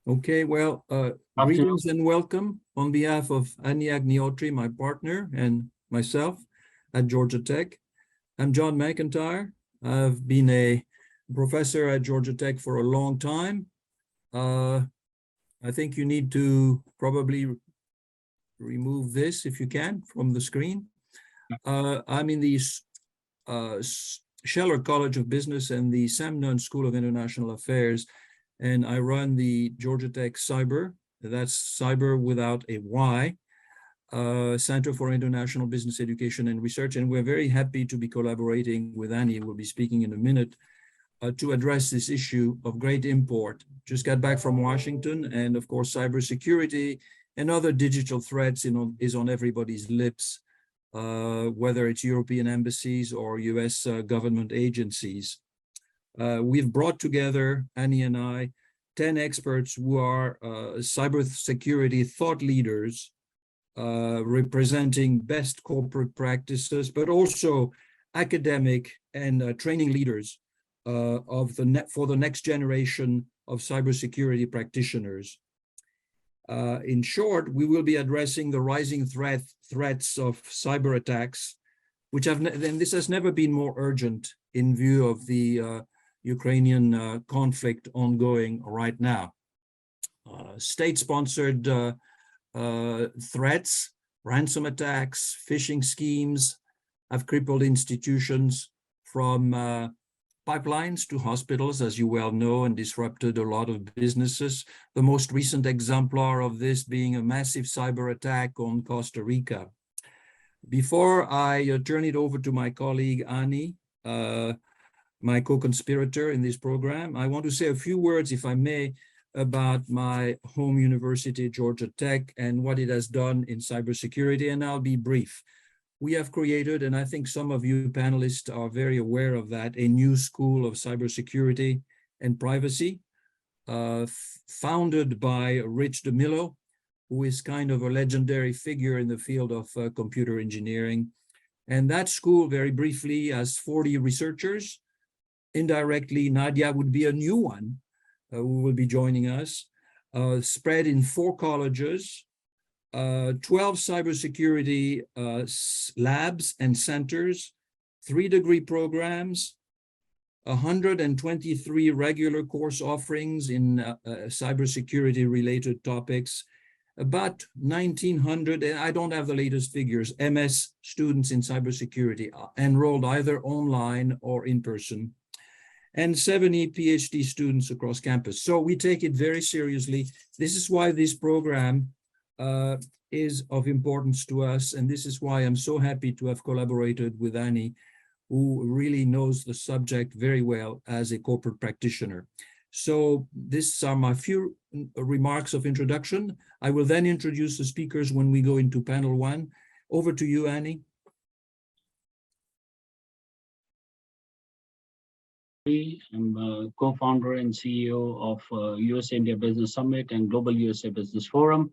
Okay, well, greetings and welcome on behalf of Nadiya Kostyuk, my partner, and myself at Georgia Tech. I'm John McIntyre. I've been a professor at Georgia Tech for a long time. I think you need to probably remove this, if you can, from the screen. I'm in the Scheller College of Business and the Sam Nunn School of International Affairs, and I run the Georgia Tech CIBER, that's CIBER without a Y, Center for International Business Education and Research, and we're very happy to be collaborating with Annie, we'll be speaking in a minute, to address this issue of great import. Just got back from Washington, and of course, cybersecurity and other digital threats is on everybody's lips, whether it's European embassies or US government agencies. We've brought together, Annie and I, 10 experts who are cybersecurity thought leaders, representing best corporate practices, but also academic and training leaders for the next generation of cybersecurity practitioners. In short, we will be addressing the rising threats of cyber attacks, and this has never been more urgent in view of the Ukrainian conflict ongoing right now. State-sponsored threats, ransom attacks, phishing schemes have crippled institutions from pipelines to hospitals, as you well know, and disrupted a lot of businesses. The most recent exemplar of this being a massive cyber attack on Costa Rica. Before I turn it over to my colleague, Annie, my co-conspirator in this program, I want to say a few words, if I may, about my home university, Georgia Tech, and what it has done in cybersecurity, and I'll be brief. We have created, and I think some of you panelists are very aware of that, a new school of cybersecurity and privacy, founded by Rich DeMillo, who is kind of a legendary figure in the field of computer engineering. And that school, very briefly, has 40 researchers. Indirectly, Nadiya would be a new one who will be joining us, spread in 4 colleges, 12 cybersecurity labs and centers, 3 degree programs, 123 regular course offerings in cybersecurity related topics, about 1,900, and I don't have the latest figures, MS students in cybersecurity enrolled either online or in person, and 70 PhD students across campus. So we take it very seriously. This is why this program is of importance to us, and this is why I'm so happy to have collaborated with Annie, who really knows the subject very well as a corporate practitioner. So these are my few remarks of introduction. I will then introduce the speakers when we go into panel 1. Over to you, Annie. I'm a co-founder and CEO of US-India Business Summit and Global USA Business Forum.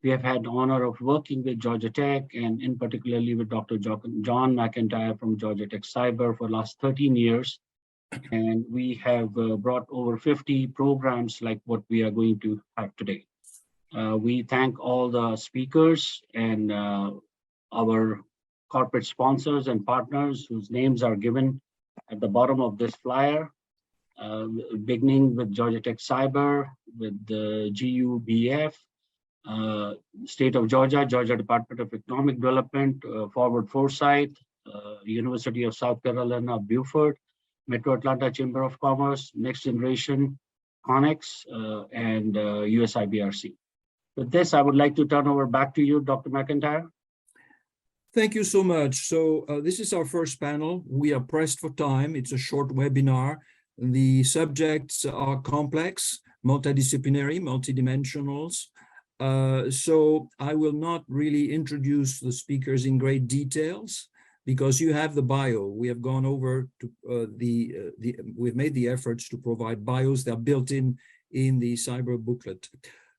We have had the honor of working with Georgia Tech and in particularly with Dr. John McIntyre from Georgia Tech Cyber for the last 13 years. And we have brought over 50 programs like what we are going to have today. We thank all the speakers and our corporate sponsors and partners whose names are given at the bottom of this flyer, beginning with Georgia Tech Cyber, with the GUBF, State of Georgia, Georgia Department of Economic Development, Forward Foresight, University of South Carolina, Beaufort, Metro Atlanta Chamber of Commerce, Next Generation, Connex, and USIBRC. With this, I would like to turn over back to you, Dr. McIntyre. Thank you so much. So this is our first panel. We are pressed for time. It's a short webinar. The subjects are complex, multidisciplinary, multidimensionals. So I will not really introduce the speakers in great details because you have the bio. We have gone over to we've made the efforts to provide bios. They're built in the cyber booklet.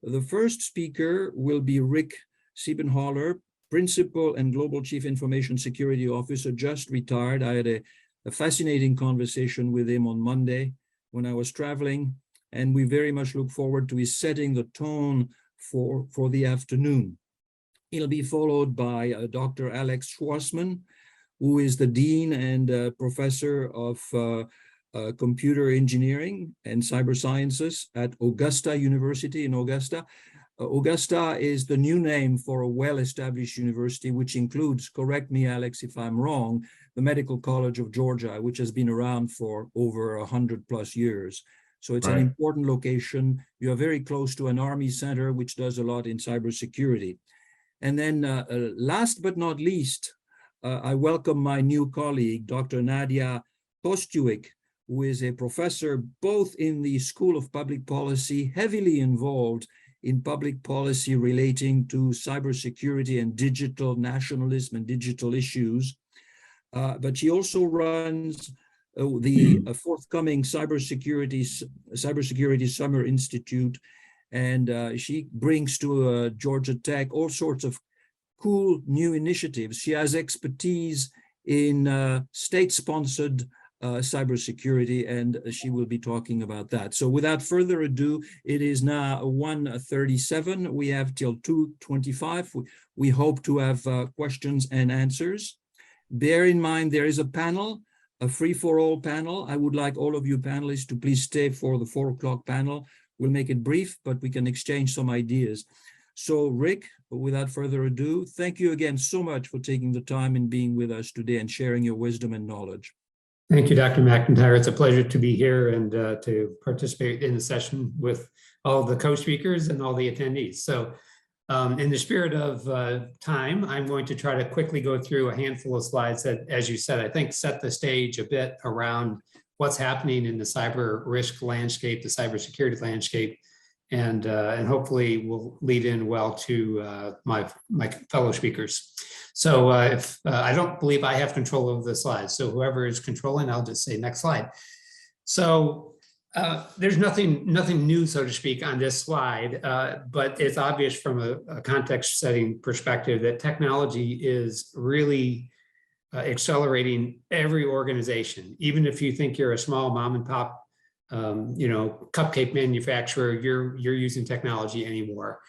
The first speaker will be Rick Siebenaler, Principal and Global Chief Information Security Officer, just retired. I had a fascinating conversation with him on Monday when I was traveling. and we very much look forward to his setting the tone for the afternoon. He'll be followed by Dr. Alex Schwarzmann, who is the Dean and Professor of Computer Engineering and Cyber Sciences at Augusta University in Augusta. Augusta is the new name for a well-established university, which includes, correct me, Alex, if I'm wrong, the Medical College of Georgia, which has been around for over 100+ years. So it's an important location. You are very close to an Army center, which does a lot in cybersecurity. And then last but not least, I welcome my new colleague, Dr. Nadiya Kostyuk, who is a professor both in the School of Public Policy, heavily involved in public policy relating to cybersecurity and digital nationalism and digital issues. But she also runs the forthcoming Cybersecurity Summer Institute, and she brings to Georgia Tech all sorts of cool new initiatives. She has expertise in state-sponsored cybersecurity, and she will be talking about that. So without further ado, it is now 1:37. We have till 2:25. We hope to have questions and answers. Bear in mind, there is a panel, a free-for-all panel. I would like all of you panelists to please stay for the 4 o'clock panel. We'll make it brief, but we can exchange some ideas. So Rick, without further ado, thank you again so much for taking the time and being with us today and sharing your wisdom and knowledge. Thank you, Dr. McIntyre. It's a pleasure to be here and to participate in the session with all the co-speakers and all the attendees. So in the spirit of time, I'm going to try to quickly go through a handful of slides that, as you said, I think set the stage a bit around what's happening in the cyber risk landscape, the cybersecurity landscape, and hopefully will lead in well to my fellow speakers. So if I don't believe I have control of the slides, so whoever is controlling, I'll just say next slide. So there's nothing new, so to speak, on this slide, but it's obvious from a context setting perspective that technology is really accelerating every organization. Even if you think you're a small mom and pop, cupcake manufacturer, you're using technology anymore.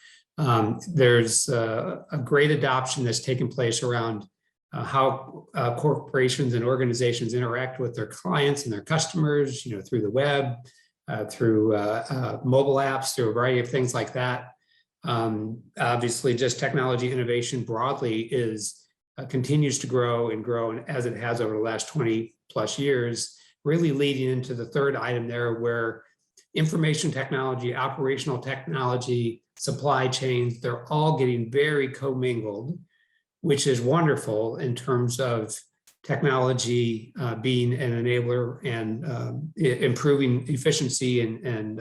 There's a great adoption that's taken place around how corporations and organizations interact with their clients and their customers, through the web, through mobile apps, through a variety of things like that. Obviously, just technology innovation broadly continues to grow and grow, and as it has over the last 20+ years, really leading into the third item there, where information technology, operational technology, supply chains, they're all getting very commingled, which is wonderful in terms of technology being an enabler and improving efficiency and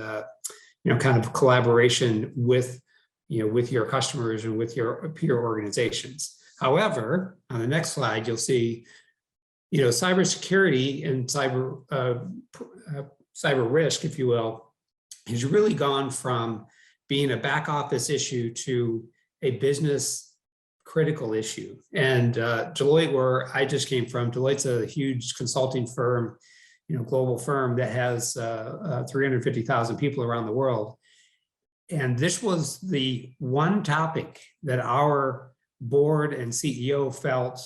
kind of collaboration with your customers and with your peer organizations. However, on the next slide, you'll see cybersecurity and cyber risk, if you will, has really gone from being a back office issue to a business critical issue. And Deloitte, where I just came from, Deloitte's a huge consulting firm, global firm that has 350,000 people around the world. And this was the one topic that our board and CEO felt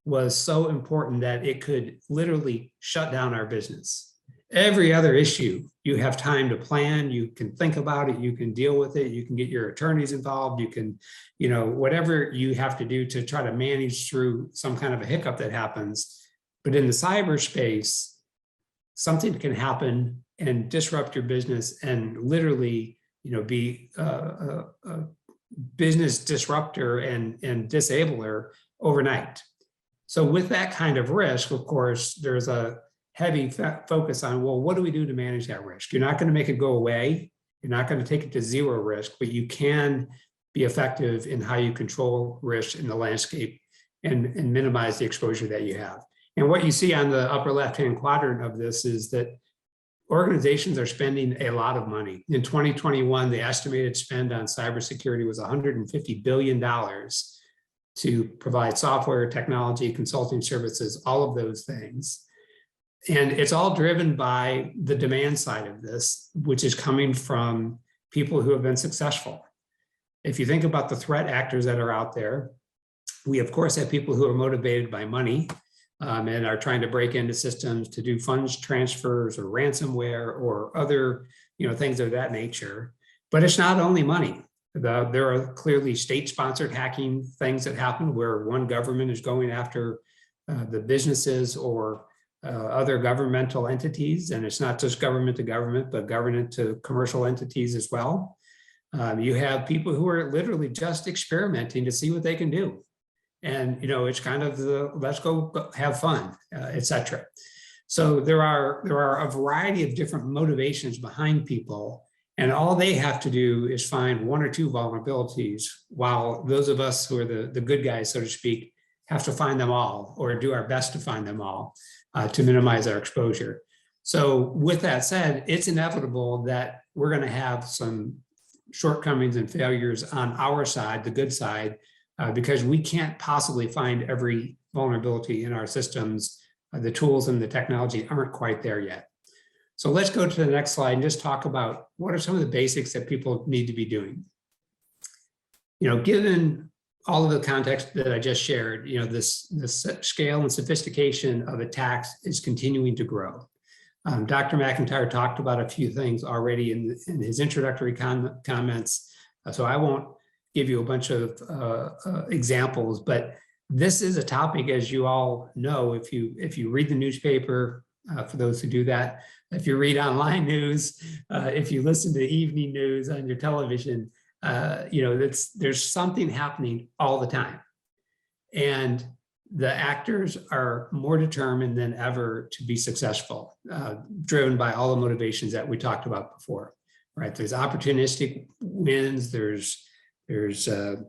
was so important that it could literally shut down our business. Every other issue, you have time to plan, you can think about it, you can deal with it, you can get your attorneys involved, you can, whatever you have to do to try to manage through some kind of a hiccup that happens. But in the cyberspace, something can happen and disrupt your business and literally, be a business disruptor and disabler overnight. So with that kind of risk, of course, there's a heavy focus on, well, what do we do to manage that risk? You're not going to make it go away. You're not going to take it to zero risk, but you can be effective in how you control risk in the landscape and minimize the exposure that you have. And what you see on the upper left-hand quadrant of this is that organizations are spending a lot of money. In 2021, the estimated spend on cybersecurity was $150 billion to provide software, technology, consulting services, all of those things. And it's all driven by the demand side of this, which is coming from people who have been successful. If you think about the threat actors that are out there, we of course have people who are motivated by money and are trying to break into systems to do funds transfers or ransomware or other things of that nature. But it's not only money. There are clearly state-sponsored hacking things that happen where one government is going after the businesses or other governmental entities, and it's not just government to government, but government to commercial entities as well. You have people who are literally just experimenting to see what they can do. And it's kind of the let's go have fun, etc. So there are a variety of different motivations behind people, and all they have to do is find one or two vulnerabilities, while those of us who are the good guys, so to speak, have to find them all or do our best to find them all to minimize our exposure. So with that said, it's inevitable that we're going to have some shortcomings and failures on our side, the good side, because we can't possibly find every vulnerability in our systems. The tools and the technology aren't quite there yet. So let's go to the next slide and just talk about what are some of the basics that people need to be doing. Given all of the context that I just shared, this scale and sophistication of attacks is continuing to grow. Dr. McIntyre talked about a few things already in his introductory comments, so I won't give you a bunch of examples, but this is a topic, as you all know, if you read the newspaper, for those who do that, if you read online news, if you listen to evening news on your television, there's something happening all the time. And the actors are more determined than ever to be successful, driven by all the motivations that we talked about before, right? There's opportunistic wins, there's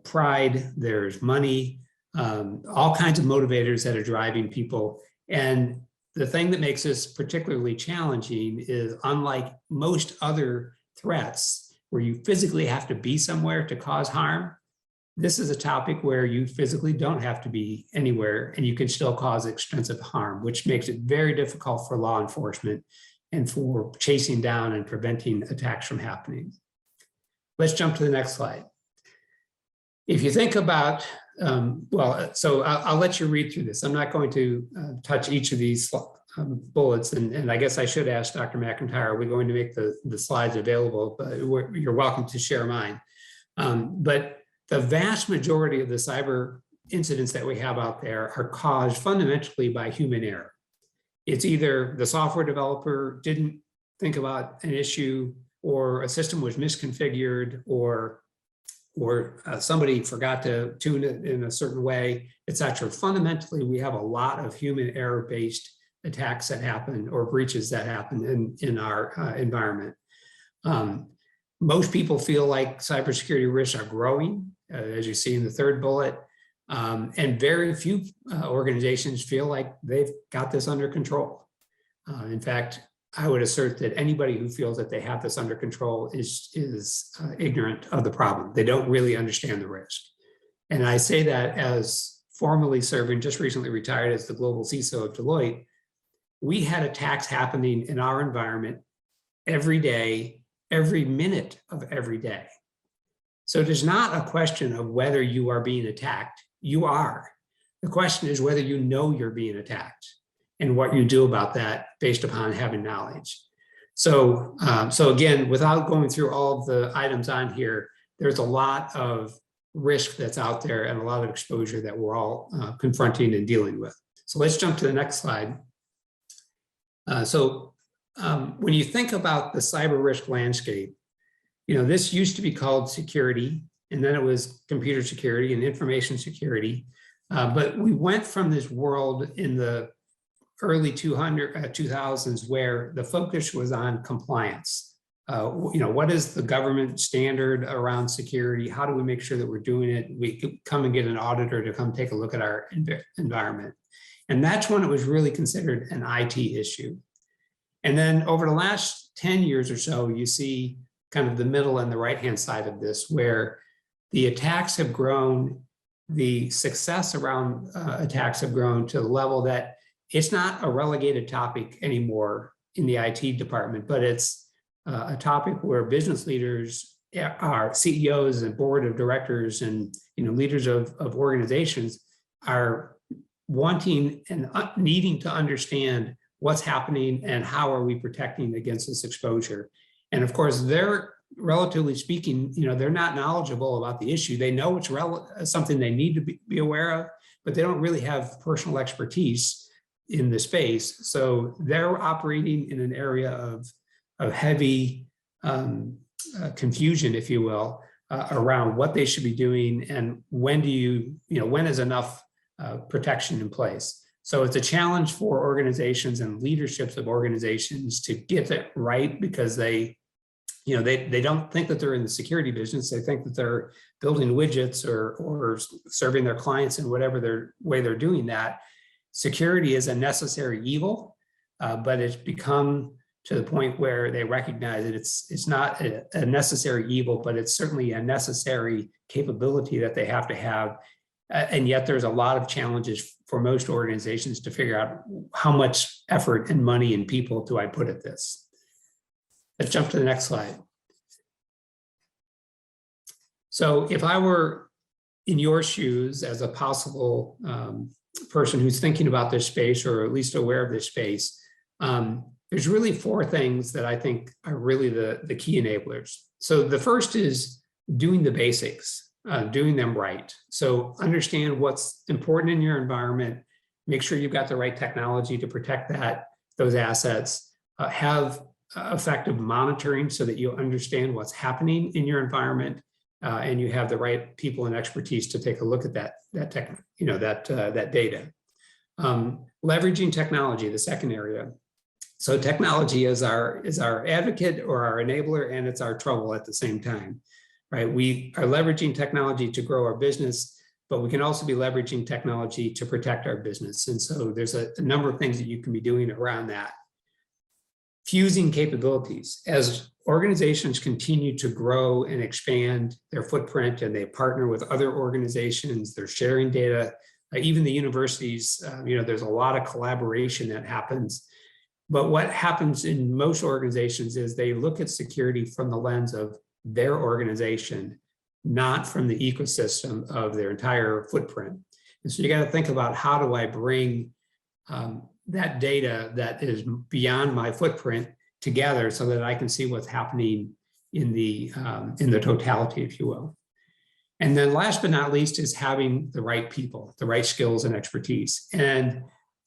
pride, there's money, all kinds of motivators that are driving people. And the thing that makes this particularly challenging is, unlike most other threats where you physically have to be somewhere to cause harm, this is a topic where you physically don't have to be anywhere and you can still cause extensive harm, which makes it very difficult for law enforcement and for chasing down and preventing attacks from happening. Let's jump to the next slide. If you think about, so I'll let you read through this. I'm not going to touch each of these bullets, and I guess I should ask Dr. McIntyre, are we going to make the slides available? But you're welcome to share mine. But the vast majority of the cyber incidents that we have out there are caused fundamentally by human error. It's either the software developer didn't think about an issue, or a system was misconfigured, or somebody forgot to tune it in a certain way, etc. Fundamentally, we have a lot of human error-based attacks that happen or breaches that happen in our environment. Most people feel like cybersecurity risks are growing, as you see in the third bullet, and very few organizations feel like they've got this under control. In fact, I would assert that anybody who feels that they have this under control is ignorant of the problem. They don't really understand the risk. And I say that as formerly serving, just recently retired as the global CISO of Deloitte. We had attacks happening in our environment every day, every minute of every day. So it is not a question of whether you are being attacked. You are. The question is whether you know you're being attacked and what you do about that based upon having knowledge. So again, without going through all of the items on here, there's a lot of risk that's out there and a lot of exposure that we're all confronting and dealing with. So let's jump to the next slide. When you think about the cyber risk landscape, this used to be called security, and then it was computer security and information security. But we went from this world in the early 2000s where the focus was on compliance. What is the government standard around security? How do we make sure that we're doing it? We could come and get an auditor to come take a look at our environment. And that's when it was really considered an IT issue. And then over the last 10 years or so, you see kind of the middle and the right-hand side of this, where the attacks have grown, the success around attacks have grown to the level that it's not a relegated topic anymore in the IT department, but it's a topic where business leaders, our CEOs and board of directors and leaders of organizations are wanting and needing to understand what's happening and how are we protecting against this exposure. And of course, they're relatively speaking, they're not knowledgeable about the issue. They know it's something they need to be aware of, but they don't really have personal expertise in the space. So they're operating in an area of heavy confusion, if you will, around what they should be doing and when is enough protection in place. So it's a challenge for organizations and leaderships of organizations to get it right, because they don't think that they're in the security business. They think that they're building widgets or serving their clients in whatever way they're doing that. Security is a necessary evil, but it's become to the point where they recognize that it's not a necessary evil, but it's certainly a necessary capability that they have to have. And yet there's a lot of challenges for most organizations to figure out how much effort and money and people do I put at this. Let's jump to the next slide. So if I were in your shoes as a possible person who's thinking about this space, or at least aware of this space, there's really four things that I think are really the key enablers. So the first is doing the basics. Doing them right. So understand what's important in your environment, make sure you've got the right technology to protect those assets, have effective monitoring so that you understand what's happening in your environment, and you have the right people and expertise to take a look at that data. Leveraging technology, the second area. So technology is our advocate or our enabler, and it's our trouble at the same time. Right, we are leveraging technology to grow our business, but we can also be leveraging technology to protect our business. And so there's a number of things that you can be doing around that. Fusing capabilities. As organizations continue to grow and expand their footprint and they partner with other organizations, they're sharing data, even the universities, there's a lot of collaboration that happens. But what happens in most organizations is they look at security from the lens of their organization, not from the ecosystem of their entire footprint. And so you got to think about, how do I bring that data that is beyond my footprint together so that I can see what's happening in the totality, if you will. And then last but not least is having the right people, the right skills and expertise. And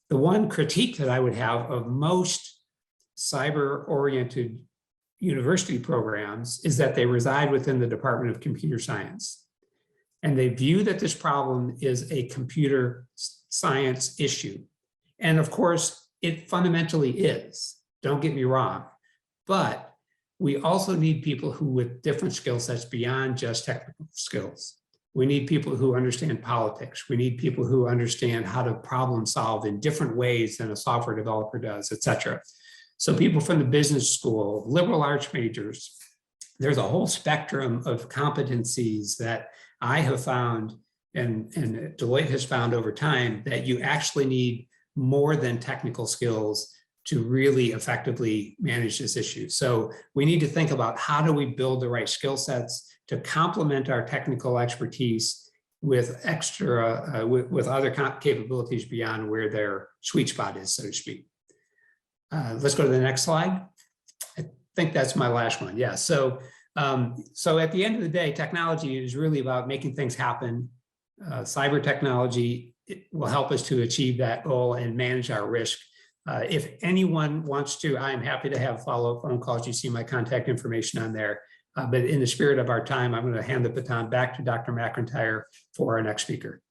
the one critique that I would have of most cyber-oriented university programs is that they reside within the Department of Computer Science. And they view that this problem is a computer science issue. And of course, it fundamentally is, don't get me wrong. But we also need people who with different skill sets beyond just technical skills. We need people who understand politics. We need people who understand how to problem solve in different ways than a software developer does, et cetera. So people from the business school, liberal arts majors, there's a whole spectrum of competencies that I have found and Deloitte has found over time that you actually need more than technical skills to really effectively manage this issue. So we need to think about, how do we build the right skill sets to complement our technical expertise with extra, with other capabilities beyond where their sweet spot is, so to speak. Let's go to the next slide. I think that's my last one. Yeah. So at the end of the day, technology is really about making things happen. Cyber technology will help us to achieve that goal and manage our risk. If anyone wants to, I am happy to have follow-up phone calls. You see my contact information on there. But in the spirit of our time, I'm going to hand the baton back to Dr. McIntyre for our next speaker.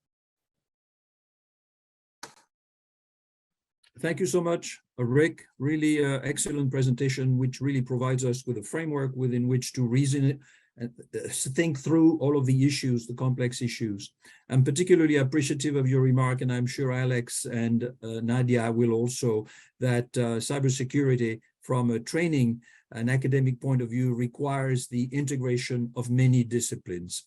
Thank you so much, Rick. Really excellent presentation, which really provides us with a framework within which to reason and think through all of the issues, the complex issues. I'm particularly appreciative of your remark, and I'm sure Alex and Nadiya will also, that cybersecurity from a training and academic point of view requires the integration of many disciplines.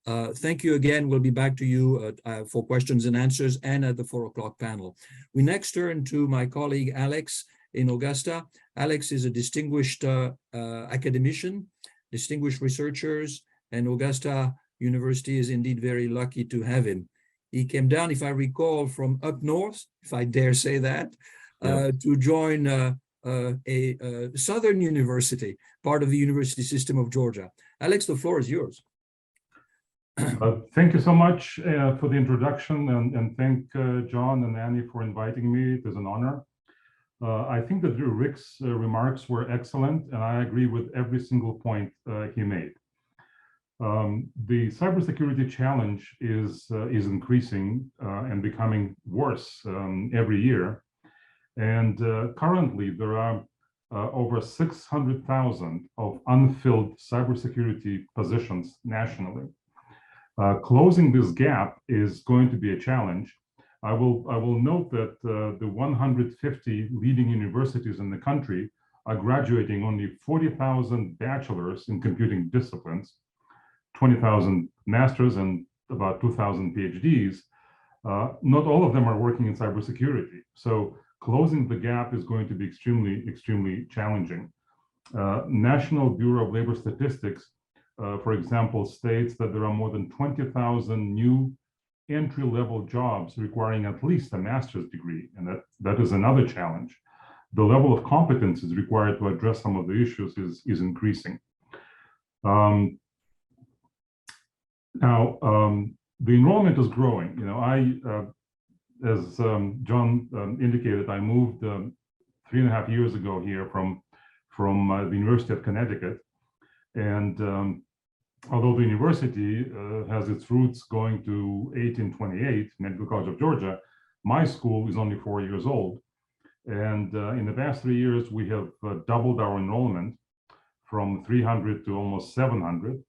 Thank you again. We'll be back to you for questions and answers and at the 4 o'clock panel. We next turn to my colleague Alex in Augusta. Alex is a distinguished academician, distinguished researchers, and Augusta University is indeed very lucky to have him. He came down, if I recall, from up north, if I dare say that, to join a Southern University, part of the university system of Georgia. Alex, the floor is yours. Thank you so much for the introduction, and thank John and Annie for inviting me. It is an honor. I think that Rick's remarks were excellent, and I agree with every single point he made. The cybersecurity challenge is increasing and becoming worse every year. And currently, there are over 600,000 of unfilled cybersecurity positions nationally. Closing this gap is going to be a challenge. I will note that the 150 leading universities in the country are graduating only 40,000 bachelors in computing disciplines, 20,000 masters, and about 2,000 PhDs. Not all of them are working in cybersecurity. So closing the gap is going to be extremely challenging. National Bureau of Labor Statistics, for example, states that there are more than 20,000 new entry-level jobs requiring at least a master's degree, and that is another challenge. The level of competence is required to address some of the issues is increasing. Now, the enrollment is growing. You know, as John indicated, I moved 3.5 years ago here from the University of Connecticut, and although the university has its roots going to 1828, Medical College of Georgia, my school is only 4 years old. And in the past 3 years, we have doubled our enrollment from 300 to almost 700.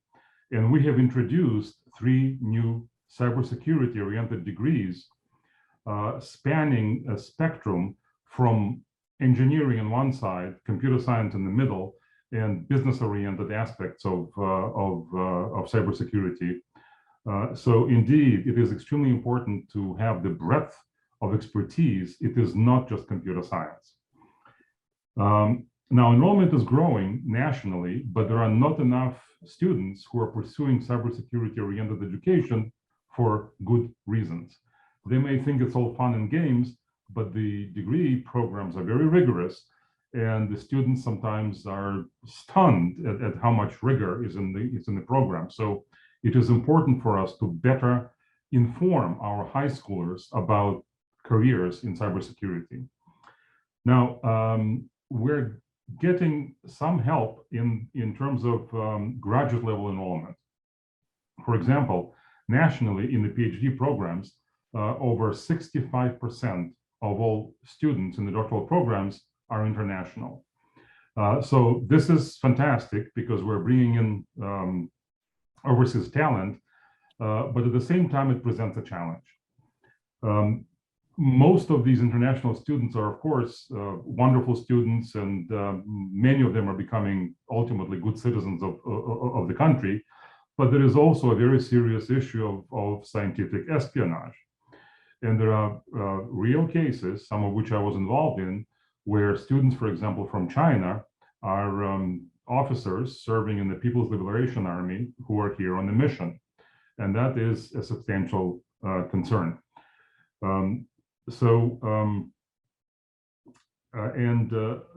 And we have introduced 3 new cybersecurity-oriented degrees spanning a spectrum from engineering on one side, computer science in the middle, and business-oriented aspects of cybersecurity. So indeed, it is extremely important to have the breadth of expertise. It is not just computer science. Now, enrollment is growing nationally, but there are not enough students who are pursuing cybersecurity-oriented education for good reasons. They may think it's all fun and games, but the degree programs are very rigorous, and the students sometimes are stunned at how much rigor is in the program. So it is important for us to better inform our high schoolers about careers in cybersecurity. Now, we're getting some help in terms of graduate level enrollment. For example, nationally in the PhD programs, over 65% of all students in the doctoral programs are international. So this is fantastic because we're bringing in overseas talent, but at the same time, it presents a challenge. Most of these international students are, of course, wonderful students, and many of them are becoming ultimately good citizens of the country. But there is also a very serious issue of scientific espionage. And there are real cases, some of which I was involved in, where students, for example, from China are officers serving in the People's Liberation Army who are here on the mission. And that is a substantial concern.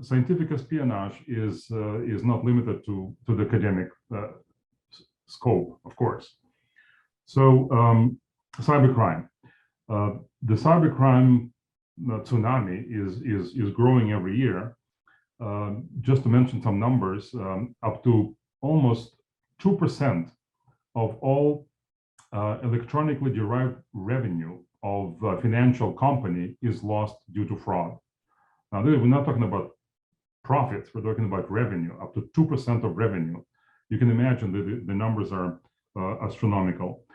Scientific espionage is not limited to the academic scope, of course. So cybercrime. The cybercrime tsunami is growing every year. Just to mention some numbers, up to almost 2% of all electronically derived revenue of a financial company is lost due to fraud. Now, we're not talking about profits, we're talking about revenue, up to 2% of revenue. You can imagine that the numbers are astronomical.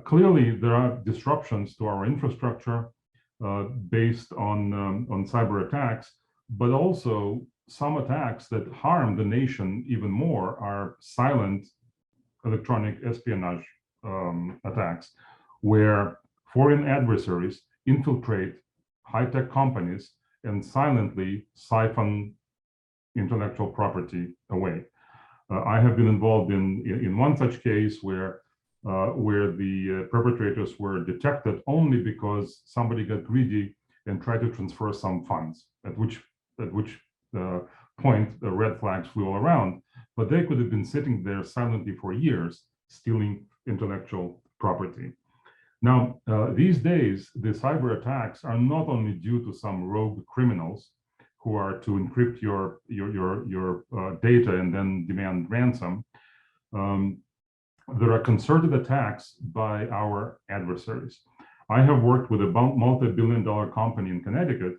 Clearly, there are disruptions to our infrastructure based on cyber attacks, but also some attacks that harm the nation even more are silent electronic espionage attacks, where foreign adversaries infiltrate high-tech companies and silently siphon intellectual property away. I have been involved in one such case where the perpetrators were detected only because somebody got greedy and tried to transfer some funds, at which point the red flags flew all around. But they could have been sitting there silently for years, stealing intellectual property. Now, these days, the cyber attacks are not only due to some rogue criminals who are to encrypt your data and then demand ransom. There are concerted attacks by our adversaries. I have worked with a multi-billion-dollar company in Connecticut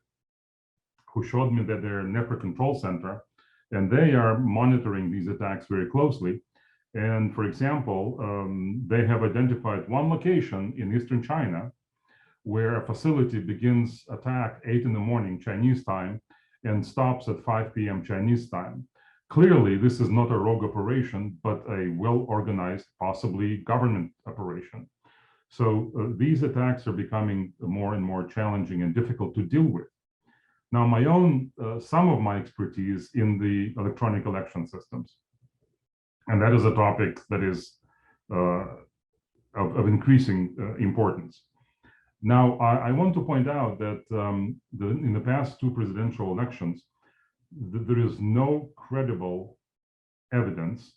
who showed me that their network control center, and they are monitoring these attacks very closely. And for example, they have identified one location in Eastern China where a facility begins attack 8 in the morning Chinese time and stops at 5 p.m. Chinese time. Clearly, this is not a rogue operation, but a well-organized, possibly government operation. So these attacks are becoming more and more challenging and difficult to deal with. Now, some of my expertise in the electronic election systems, and that is a topic that is of increasing importance. Now, I want to point out that in the past 2 presidential elections, there is no credible evidence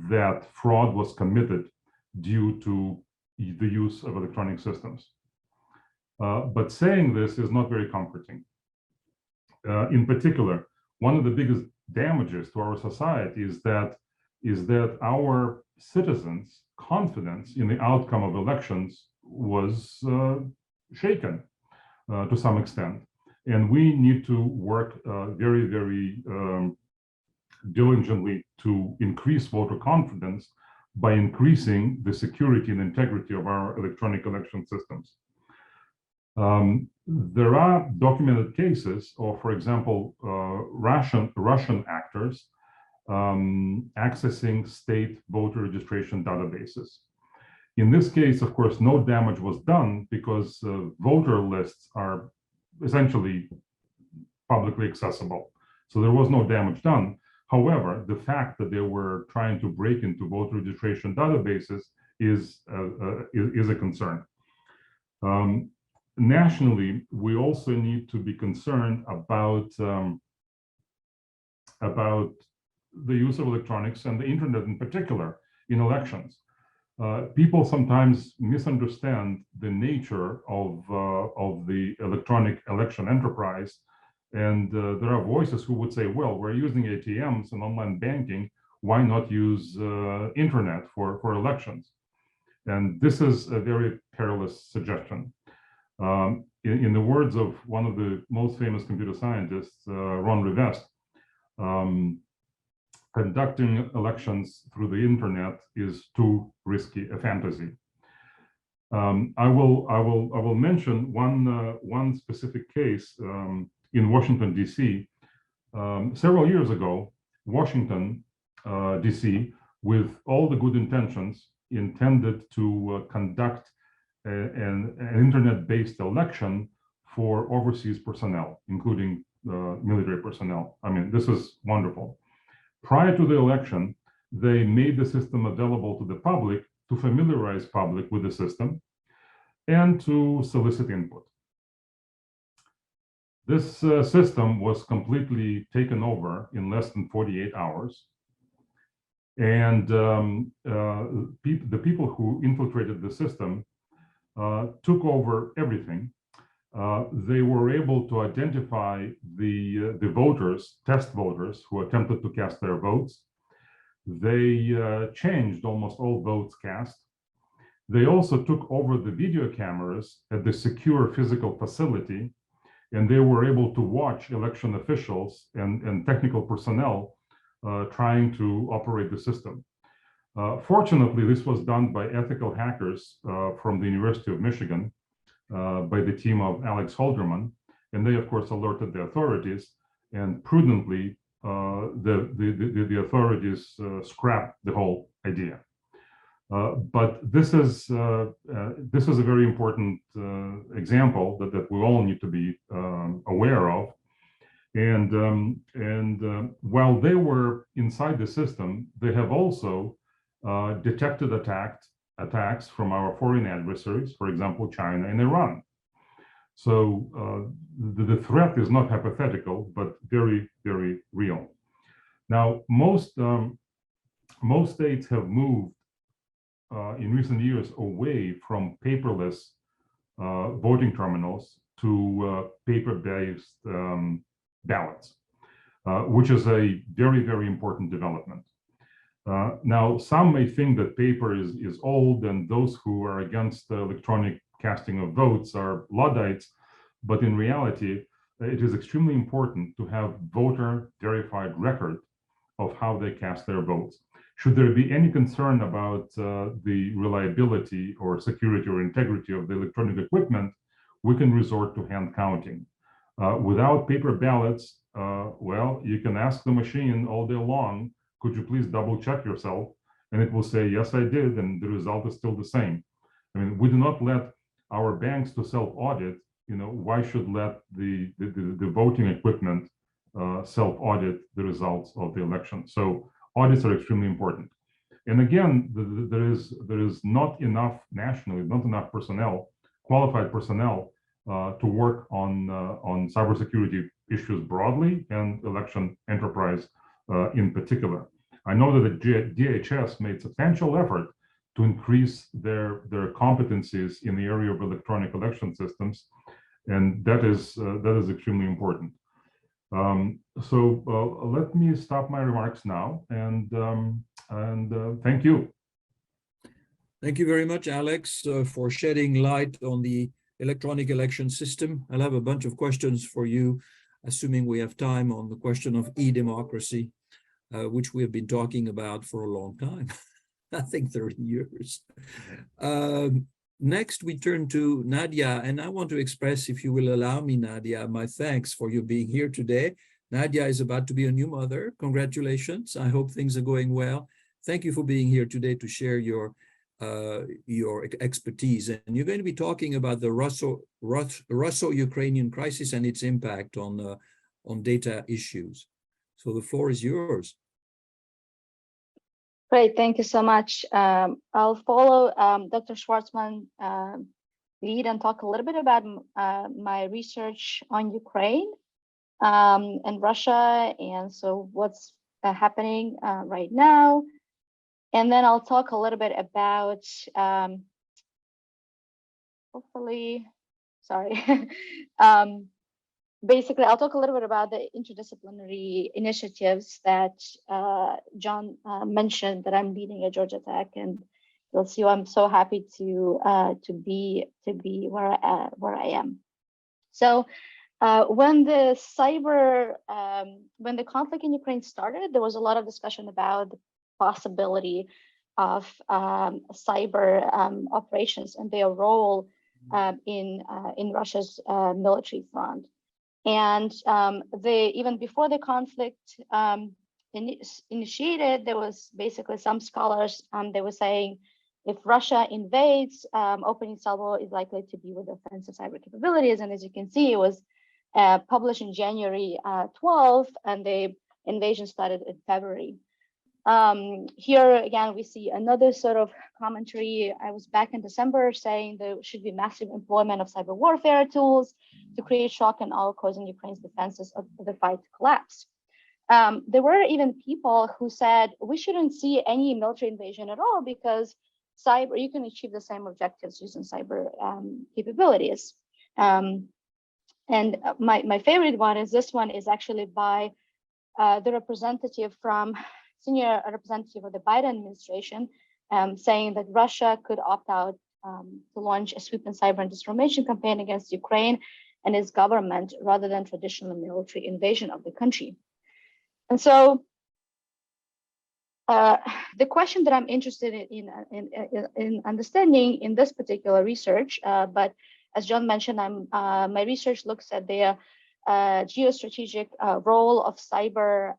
that fraud was committed due to the use of electronic systems. But saying this is not very comforting. In particular, one of the biggest damages to our society is that our citizens' confidence in the outcome of elections was shaken to some extent. And we need to work very, very diligently to increase voter confidence by increasing the security and integrity of our electronic election systems. There are documented cases of, for example, Russian actors accessing state voter registration databases. In this case, of course, no damage was done because voter lists are essentially publicly accessible. So there was no damage done. However, the fact that they were trying to break into voter registration databases is a concern. Nationally, we also need to be concerned about the use of electronics and the internet in particular in elections. People sometimes misunderstand the nature of the electronic election enterprise. And there are voices who would say, well, we're using ATMs and online banking, why not use internet for elections? And this is a very perilous suggestion. In the words of one of the most famous computer scientists, Ron Rivest, conducting elections through the internet is too risky a fantasy. I will mention one specific case in Washington, D.C. Several years ago, Washington, D.C., with all the good intentions, intended to conduct an internet-based election for overseas personnel, including military personnel. I mean, this is wonderful. Prior to the election, they made the system available to the public to familiarize public with the system and to solicit input. This system was completely taken over in less than 48 hours. And the people who infiltrated the system took over everything. They were able to identify the voters, test voters, who attempted to cast their votes. They changed almost all votes cast. They also took over the video cameras at the secure physical facility, and they were able to watch election officials and technical personnel trying to operate the system. Fortunately, this was done by ethical hackers from the University of Michigan, by the team of Alex Holderman, and they, of course, alerted the authorities, and prudently, the authorities scrapped the whole idea. But this is a very important example that we all need to be aware of. And while they were inside the system, they have also detected attacks from our foreign adversaries, for example, China and Iran. So the threat is not hypothetical, but very, very real. Now, most states have moved in recent years away from paperless voting terminals to paper-based ballots, which is a very, very important development. Now, some may think that paper is old, and those who are against the electronic casting of votes are Luddites, but in reality, it is extremely important to have voter verified record of how they cast their votes. Should there be any concern about the reliability or security or integrity of the electronic equipment, we can resort to hand counting. Without paper ballots, well, you can ask the machine all day long, could you please double check yourself? And it will say, yes, I did, and the result is still the same. I mean, we do not let our banks to self-audit. Why should let the voting equipment self-audit the results of the election? So audits are extremely important. And again, there is not enough nationally, not enough personnel, qualified personnel, to work on cybersecurity issues broadly and election enterprise in particular. I know that the DHS made substantial effort to increase their competencies in the area of electronic election systems, and that is extremely important. So let me stop my remarks now, and thank you. Thank you very much, Alex, for shedding light on the electronic election system. I'll have a bunch of questions for you, assuming we have time, on the question of e-democracy, which we have been talking about for a long time, I think 30 years. Next, we turn to Nadiya, and I want to express, if you will allow me, Nadiya, my thanks for you being here today. Nadiya is about to be a new mother. Congratulations. I hope things are going well. Thank you for being here today to share your expertise. And you're going to be talking about the Russo-Ukrainian crisis and its impact on data issues. So the floor is yours. Great, thank you so much. I'll follow Dr. Schwarzmann lead and talk a little bit about my research on Ukraine and Russia, and so what's happening right now. And then I'll talk a little bit about, basically, I'll talk a little bit about the interdisciplinary initiatives that John mentioned that I'm leading at Georgia Tech, and you'll see I'm so happy to be where I am. So when the conflict in Ukraine started, there was a lot of discussion about the possibility of cyber operations and their role in Russia's military front. And even before the conflict initiated, there was basically some scholars, they were saying, if Russia invades, opening salvo is likely to be with offensive cyber capabilities. And as you can see, it was published in January 12, and the invasion started in February. Here again, we see another sort of commentary. I was back in December saying there should be massive employment of cyber warfare tools to create shock and awe, causing Ukraine's defenses of the fight to collapse. There were even people who said we shouldn't see any military invasion at all because you can achieve the same objectives using cyber capabilities. And my favorite one is this one is actually by the representative from senior representative of the Biden administration, saying that Russia could opt out to launch a sweeping cyber and disinformation campaign against Ukraine and its government rather than traditional military invasion of the country. And so the question that I'm interested in understanding in this particular research, but as John mentioned, my research looks at the geostrategic role of cyber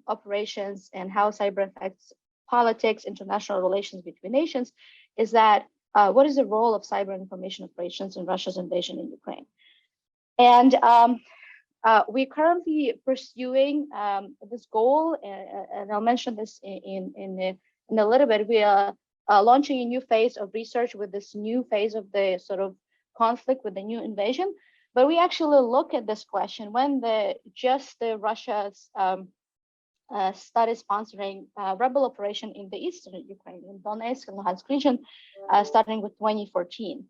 operations and how cyber affects politics, international relations between nations, is that what is the role of cyber information operations in Russia's invasion in Ukraine? And we're currently pursuing this goal, and I'll mention this in a little bit. We are launching a new phase of research with this new phase of the sort of conflict with the new invasion. But we actually look at this question when the Russia's started sponsoring rebel operation in the eastern Ukraine, in Donetsk and Luhansk region, starting with 2014.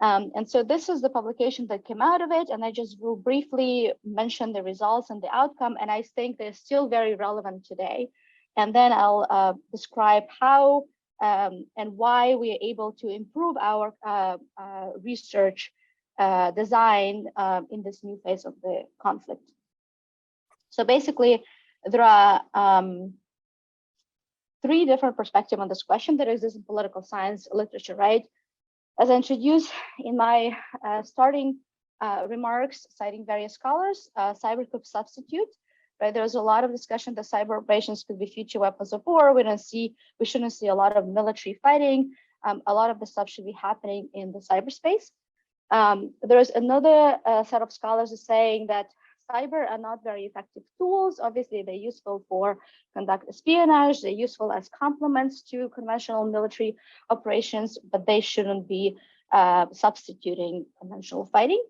And so this is the publication that came out of it, and I just will briefly mention the results and the outcome, and I think they're still very relevant today. And then I'll describe how and why we are able to improve our research design in this new phase of the conflict. So basically, there are 3 different perspectives on this question that exist in political science literature, right? As I introduced in my starting remarks, citing various scholars, cyber could substitute, right? There was a lot of discussion that cyber operations could be future weapons of war. We shouldn't see a lot of military fighting. A lot of the stuff should be happening in the cyberspace. There's another set of scholars saying that cyber are not very effective tools. Obviously, they're useful for conduct espionage. They're useful as complements to conventional military operations, but they shouldn't be substituting conventional fighting.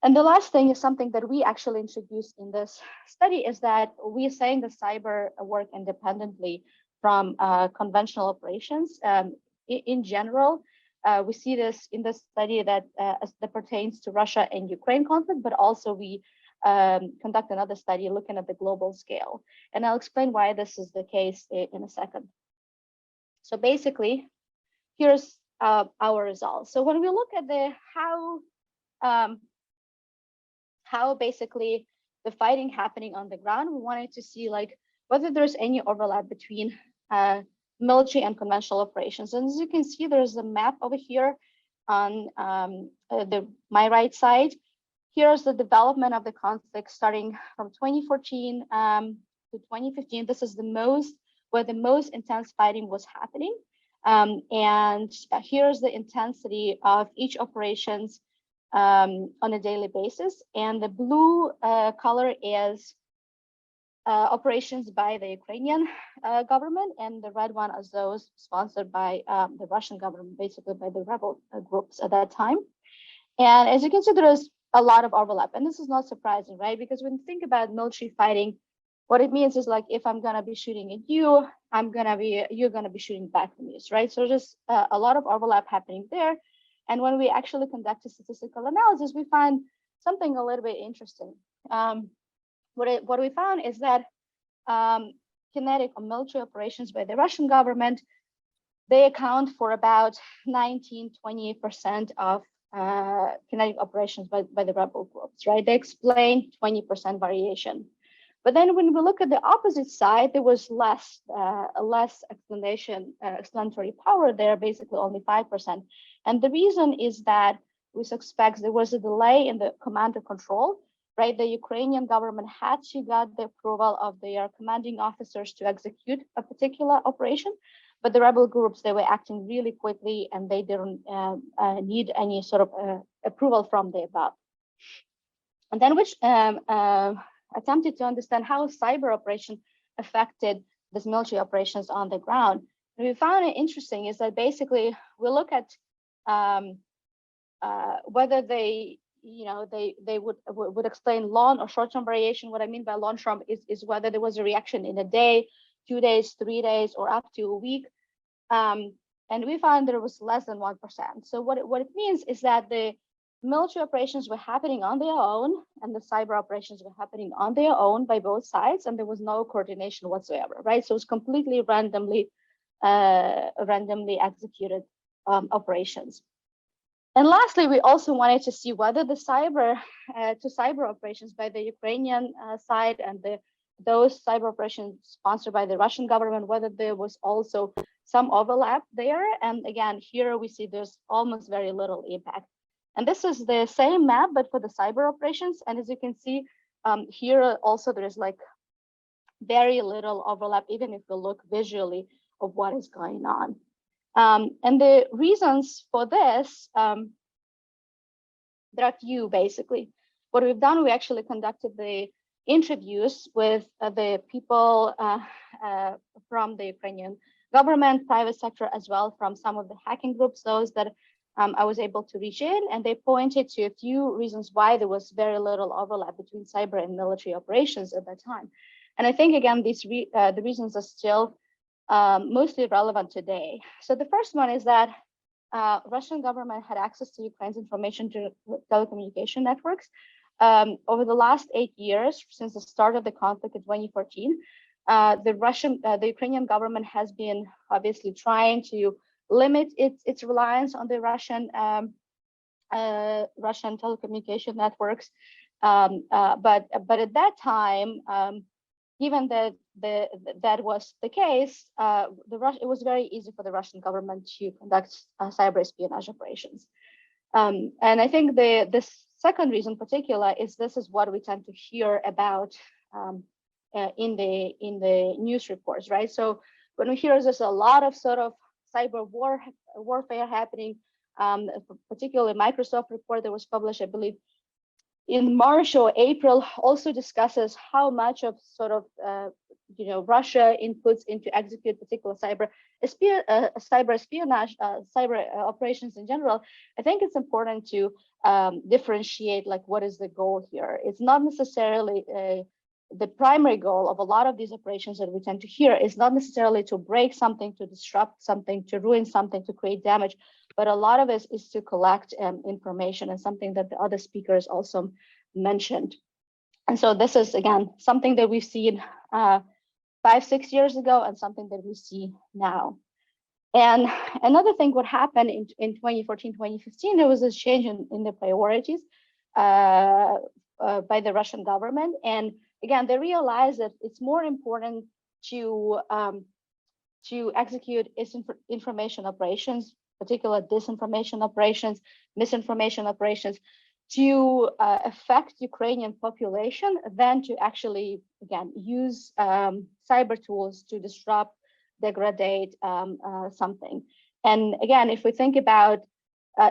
And the last thing is something that we actually introduced in this study is that we are saying that cyber work independently from conventional operations. In general, we see this in the study that as that pertains to Russia and Ukraine conflict, but also we conduct another study looking at the global scale. And I'll explain why this is the case in a second. So basically, here's our results. So when we look at the how basically the fighting happening on the ground, we wanted to see like whether there's any overlap between military and conventional operations. And as you can see, there's a map over here on my right side. Here's the development of the conflict starting from 2014 to 2015. This is where the most intense fighting was happening. And here's the intensity of each operations on a daily basis. And the blue color is operations by the Ukrainian government, and the red one is those sponsored by the Russian government, basically by the rebel groups at that time. And as you can see, there is a lot of overlap, and this is not surprising, right? Because when you think about military fighting, what it means is like if I'm gonna be shooting at you, you're gonna be shooting back at me, right? So there's a lot of overlap happening there. And when we actually conduct a statistical analysis, we find something a little bit interesting. What we found is that kinetic or military operations by the Russian government, they account for about 19-20% of kinetic operations by the rebel groups, right? They explain 20% variation. But then when we look at the opposite side, there was less explanatory power there, basically only 5%. And the reason is that we suspect there was a delay in the command and control, right? The Ukrainian government had to get the approval of their commanding officers to execute a particular operation, but the rebel groups, they were acting really quickly and they didn't need any sort of approval from the above. And then which attempted to understand how cyber operation affected these military operations on the ground. And we found it interesting is that basically we look at whether they would explain long or short-term variation. What I mean by long-term is whether there was a reaction in a day, 2 days, 3 days, or up to a week. And we found there was less than 1%. So what it means is that the military operations were happening on their own and the cyber operations were happening on their own by both sides, and there was no coordination whatsoever, right? So it was completely randomly executed operations. And lastly, we also wanted to see whether the cyber operations by the Ukrainian side and those cyber operations sponsored by the Russian government, whether there was also some overlap there. And again, here we see there's almost very little impact. And this is the same map, but for the cyber operations. And as you can see here also, there is like very little overlap, even if we look visually what is going on. And the reasons for this, there are a few basically. What we've done, we actually conducted the interviews with the people from the Ukrainian government, private sector, as well from some of the hacking groups, those that I was able to reach in, and they pointed to a few reasons why there was very little overlap between cyber and military operations at that time. And I think, again, these the reasons are still mostly relevant today. So the first one is that Russian government had access to Ukraine's information telecommunication networks. Over the last 8 years, since the start of the conflict in 2014, the Ukrainian government has been obviously trying to limit its reliance on the Russian telecommunication networks. But at that time, given that that was the case, it was very easy for the Russian government to conduct cyber espionage operations. And I think the second reason in particular is this is what we tend to hear about in the news reports, right? So when we hear there's a lot of sort of cyber warfare happening, particularly Microsoft report that was published, I believe, in March or April, also discusses how much of sort of Russia inputs into execute particular cyber espionage, cyber operations in general. I think it's important to differentiate like what is the goal here. It's not necessarily the primary goal of a lot of these operations that we tend to hear is not necessarily to break something, to disrupt something, to ruin something, to create damage, but a lot of it is to collect information, and something that the other speakers also mentioned. And so this is, again, something that we've seen 5-6 years ago and something that we see now. And another thing what happened in 2014, 2015, there was this change in the priorities by the Russian government. And again, they realized that it's more important to execute information operations, particular disinformation operations, misinformation operations, to affect Ukrainian population than to actually, again, use cyber tools to disrupt, degrade something. And again, if we think about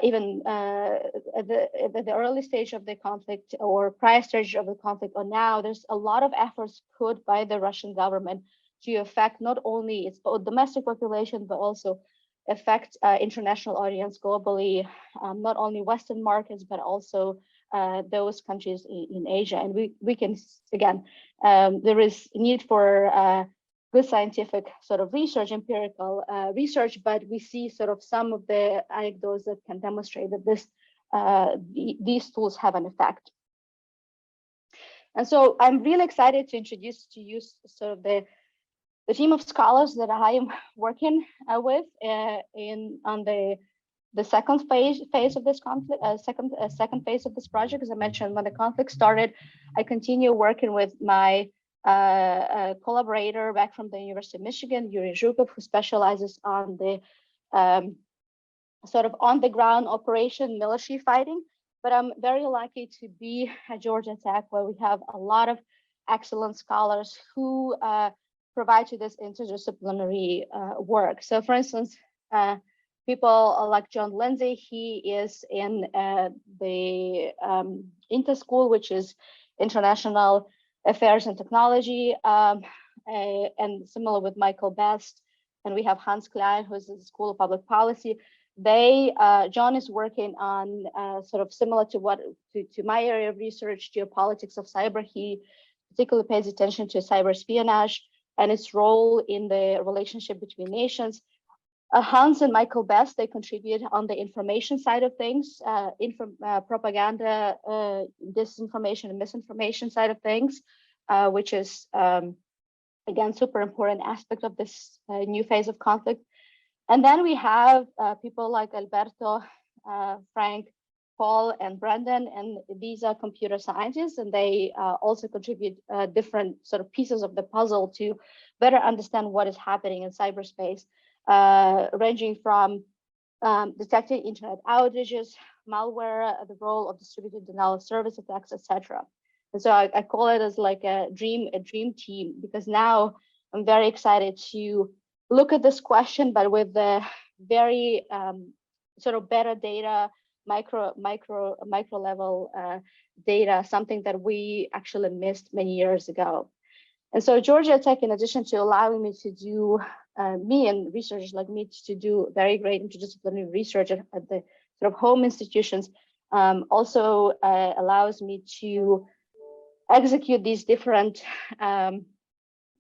even at the early stage of the conflict or prior stage of the conflict or now, there's a lot of efforts put by the Russian government to affect not only its domestic population, but also affect international audience globally, not only Western markets, but also those countries in Asia. And we can, again, there is need for good scientific sort of research, empirical research, but we see sort of some of the anecdotes that can demonstrate that these tools have an effect. And so I'm really excited to introduce to you sort of the team of scholars that I am working with on the second phase of this conflict, second phase of this project. As I mentioned, when the conflict started, I continue working with my collaborator back from the University of Michigan, Yuri Zhukov, who specializes on the sort of on the ground operation military fighting. But I'm very lucky to be at Georgia Tech, where we have a lot of excellent scholars who provide to this interdisciplinary work. So for instance, people like John Lindsay, he is in the Intl school, which is International Affairs and Technology, and similar with Michael Best. And we have Hans Klein, who is in the School of Public Policy. John is working on sort of similar to my area of research, geopolitics of cyber. He particularly pays attention to cyber espionage and its role in the relationship between nations. Hans and Michael Best, they contribute on the information side of things, propaganda, disinformation and misinformation side of things, which is, again, super important aspect of this new phase of conflict. And then we have people like Alberto, Frank, Paul, and Brendan, and these are computer scientists, and they also contribute different sort of pieces of the puzzle to better understand what is happening in cyberspace, ranging from detecting internet outages, malware, the role of distributed denial of service attacks, etc. And so I call it as like a dream team, because now I'm very excited to look at this question, but with the very sort of better data, micro level data, something that we actually missed many years ago. And so Georgia Tech, in addition to allowing me to do, me and researchers like me to do very great interdisciplinary research at the sort of home institutions, also allows me to execute these different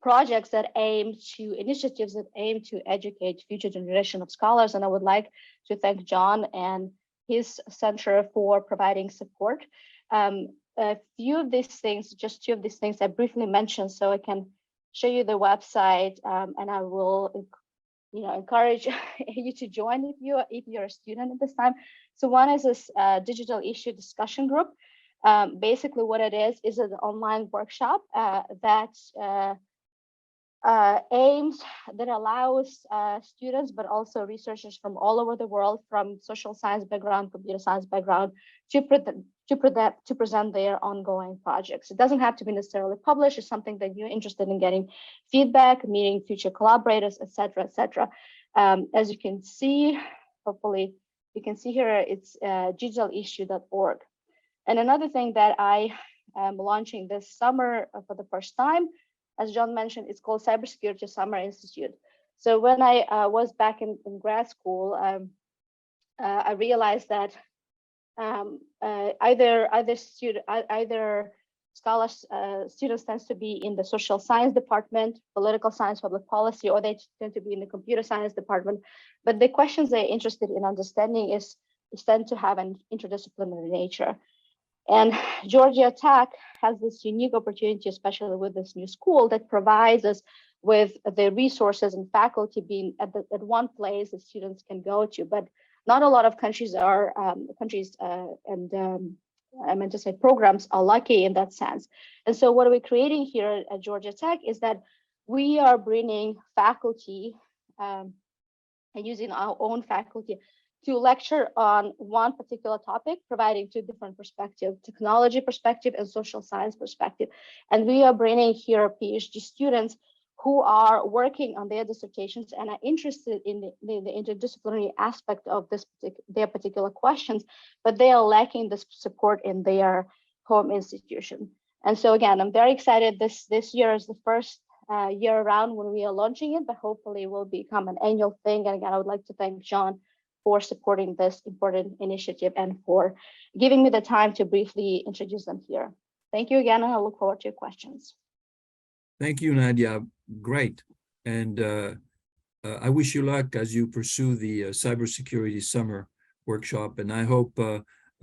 projects that initiatives that aim to educate future generation of scholars. And I would like to thank John and his center for providing support. A few of these things, just two of these things I briefly mentioned, so I can show you the website, and I will encourage you to join if you're a student at this time. So one is this digital issue discussion group. Basically what it is an online workshop that allows students, but also researchers from all over the world, from social science background, computer science background, to present their ongoing projects. It doesn't have to be necessarily published. It's something that you're interested in getting feedback, meeting future collaborators, etc., etc. As you can see, hopefully you can see here, it's digitalissue.org. And another thing that I am launching this summer for the first time, as John mentioned, it's called Cybersecurity Summer Institute. So when I was back in grad school, I realized that either students tends to be in the social science department, political science, public policy, or they tend to be in the computer science department. But the questions they're interested in understanding is tend to have an interdisciplinary nature. And Georgia Tech has this unique opportunity, especially with this new school, that provides us with the resources and faculty being at one place that students can go to. But not a lot of countries are I meant to say programs are lucky in that sense. And so what we're creating here at Georgia Tech is that we are bringing faculty and using our own faculty to lecture on one particular topic, providing two different perspectives, technology perspective and social science perspective. And we are bringing here PhD students who are working on their dissertations and are interested in the interdisciplinary aspect of their particular questions, but they are lacking this support in their home institution. And so again, I'm very excited. This year is the first year around when we are launching it, but hopefully it will become an annual thing. And again, I would like to thank John for supporting this important initiative and for giving me the time to briefly introduce them here. Thank you again, and I look forward to your questions. Thank you, Nadiya. Great. And I wish you luck as you pursue the cybersecurity summer workshop. And I hope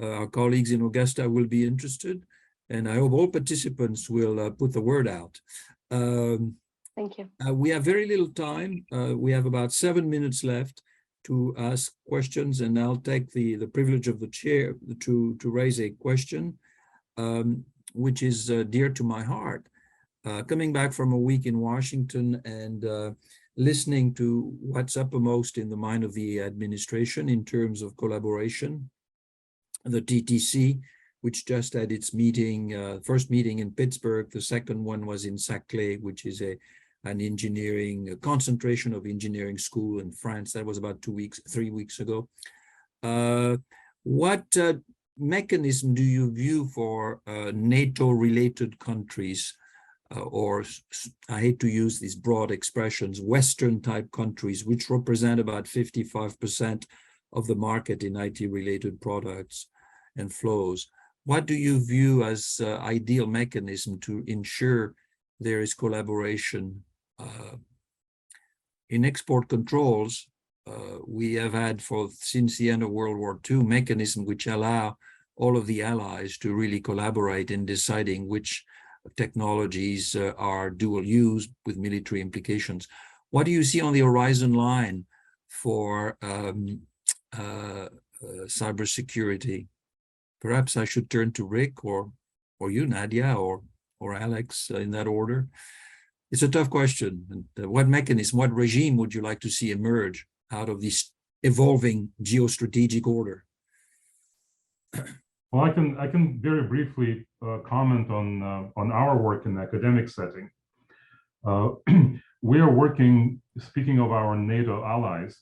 our colleagues in Augusta will be interested. And I hope all participants will put the word out. Thank you. We have very little time. We have about 7 minutes left to ask questions, and I'll take the privilege of the chair to raise a question, which is dear to my heart. Coming back from a week in Washington and listening to what's uppermost in the mind of the administration in terms of collaboration, the TTC, which just had its meeting, first meeting in Pittsburgh, the second one was in Saclay, which is a concentration of engineering school in France. That was about 3 weeks ago. What mechanism do you view for NATO-related countries, or I hate to use these broad expressions, Western-type countries, which represent about 55% of the market in IT-related products and flows? What do you view as ideal mechanism to ensure there is collaboration? In export controls, we have had since the end of World War II mechanisms which allow all of the allies to really collaborate in deciding which technologies are dual use with military implications. What do you see on the horizon line for cybersecurity? Perhaps I should turn to Rick or you, Nadiya, or Alex, in that order. It's a tough question. What mechanism, what regime would you like to see emerge out of this evolving geostrategic order? Well, I can very briefly comment on our work in the academic setting. We are working speaking of our NATO allies,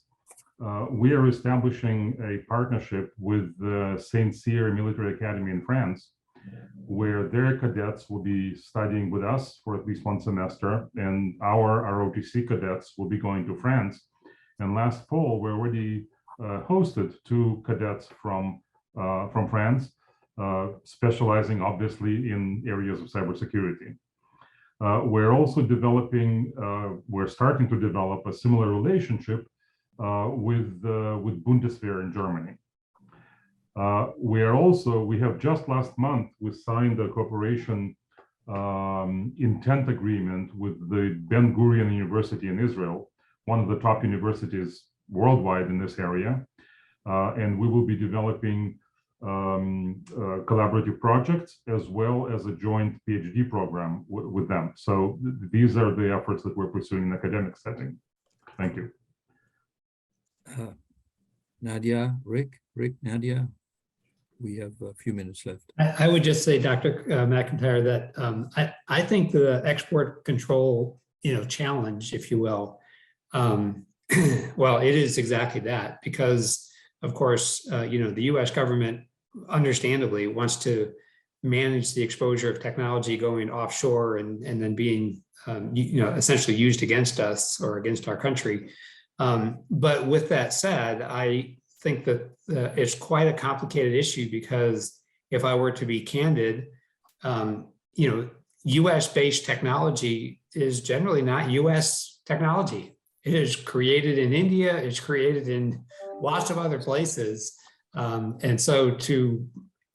we are establishing a partnership with the Saint Cyr Military Academy in France, where their cadets will be studying with us for at least one semester, and our ROTC cadets will be going to France. And last fall, we already hosted 2 cadets from France, specializing obviously in areas of cybersecurity. We're also developing, we're starting to develop a similar relationship with Bundeswehr in Germany. We have just last month, we signed a cooperation intent agreement with the Ben Gurion University in Israel, one of the top universities worldwide in this area. And we will be developing collaborative projects as well as a joint PhD program with them. So these are the efforts that we're pursuing in academic setting. Thank you. Nadiya, Rick, Nadiya, we have a few minutes left. I would just say, Dr. McIntyre, that I think the export control, challenge, if you will, well, it is exactly that, because of course, the U.S. government understandably wants to manage the exposure of technology going offshore and then being, essentially used against us or against our country. But with that said, I think that it's quite a complicated issue, because if I were to be candid, US-based technology is generally not US technology. It is created in India, it's created in lots of other places. And so to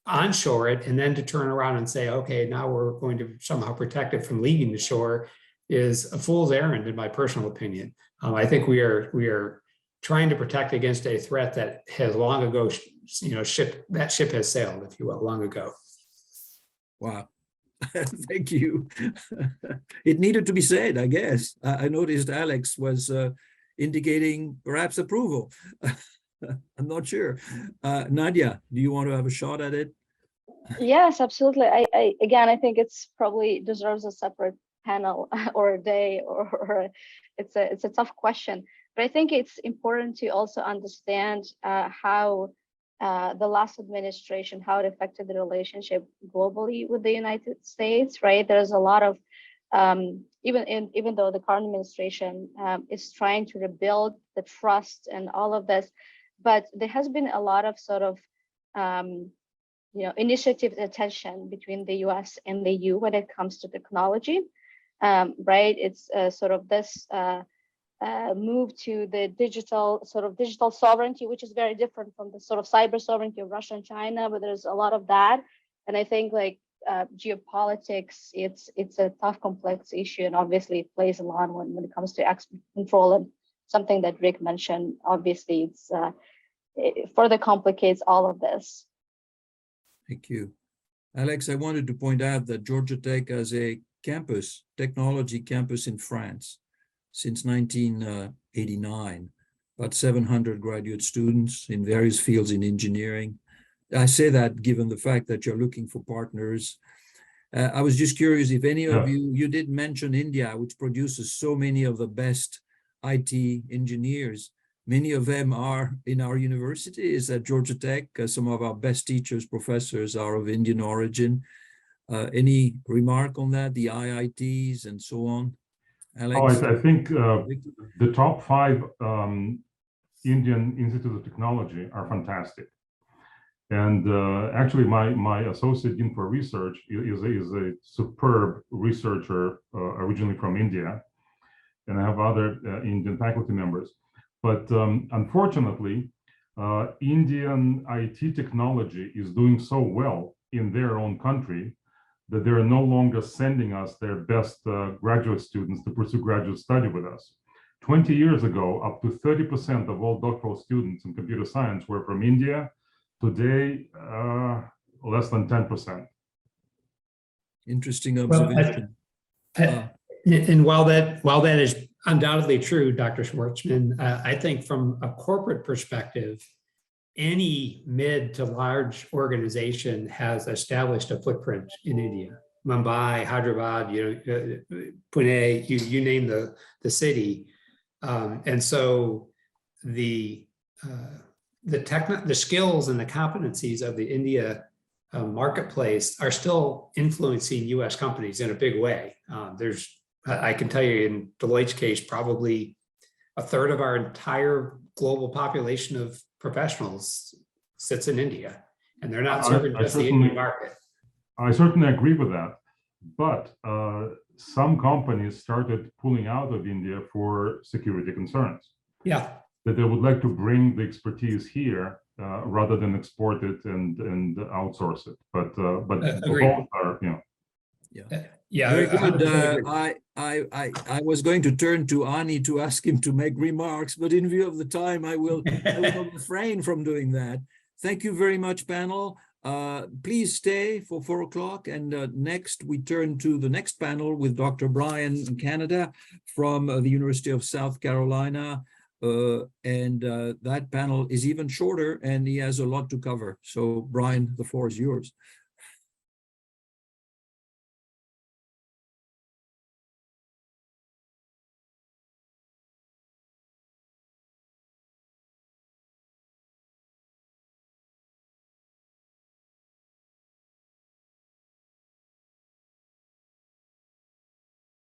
onshore it and then to turn around and say, okay, now we're going to somehow protect it from leaving the shore is a fool's errand, in my personal opinion. I think we are trying to protect against a threat that has long ago, that ship has sailed, if you will, long ago. Wow. Thank you. It needed to be said, I guess. I noticed Alex was indicating perhaps approval. I'm not sure. Nadiya, do you want to have a shot at it? Yes, absolutely. I think it's probably deserves a separate panel or a day, or it's a tough question. But I think it's important to also understand how the last administration, how it affected the relationship globally with the United States, right? There's a lot of, even though the current administration is trying to rebuild the trust and all of this, but there has been a lot of sort of, initiative attention between the US and the EU when it comes to technology, right? It's sort of this move to the digital sovereignty, which is very different from the sort of cyber sovereignty of Russia and China, but there's a lot of that. And I think geopolitics, it's a tough, complex issue, and obviously it plays a lot when it comes to export control, and something that Rick mentioned, obviously it further complicates all of this. Thank you. Alex, I wanted to point out that Georgia Tech has a technology campus in France since 1989, about 700 graduate students in various fields in engineering. I say that given the fact that you're looking for partners. I was just curious if any of you did mention India, which produces so many of the best IT engineers. Many of them are in our universities at Georgia Tech. Some of our best teachers, professors are of Indian origin. Any remark on that, the IITs and so on? Alex? I think the top 5 Indian Institute of Technology are fantastic. And actually, my associate dean for research is a superb researcher originally from India, and I have other Indian faculty members. But unfortunately, Indian IT technology is doing so well in their own country that they're no longer sending us their best graduate students to pursue graduate study with us. 20 years ago, up to 30% of all doctoral students in computer science were from India. Today, less than 10%. Interesting observation. And while that is undoubtedly true, Dr. Schwarzmann, I think from a corporate perspective, any mid to large organization has established a footprint in India. Mumbai, Hyderabad, Pune, you name the city. And so the skills and the competencies of the India marketplace are still influencing U.S. companies in a big way. I can tell you in Deloitte's case, probably a third of our entire global population of professionals sits in India, and they're not serving just the Indian market. I certainly agree with that, but some companies started pulling out of India for security concerns. Yeah. That they would like to bring the expertise here rather than export it and outsource it. But both are, you know. Yeah. Yeah. Very good. I was going to turn to Ani to ask him to make remarks, but in view of the time, I will refrain from doing that. Thank you very much, panel. Please stay for 4 o'clock. And next, we turn to the next panel with Dr. Brian Canada from the University of South Carolina. That panel is even shorter and he has a lot to cover. So Brian, the floor is yours.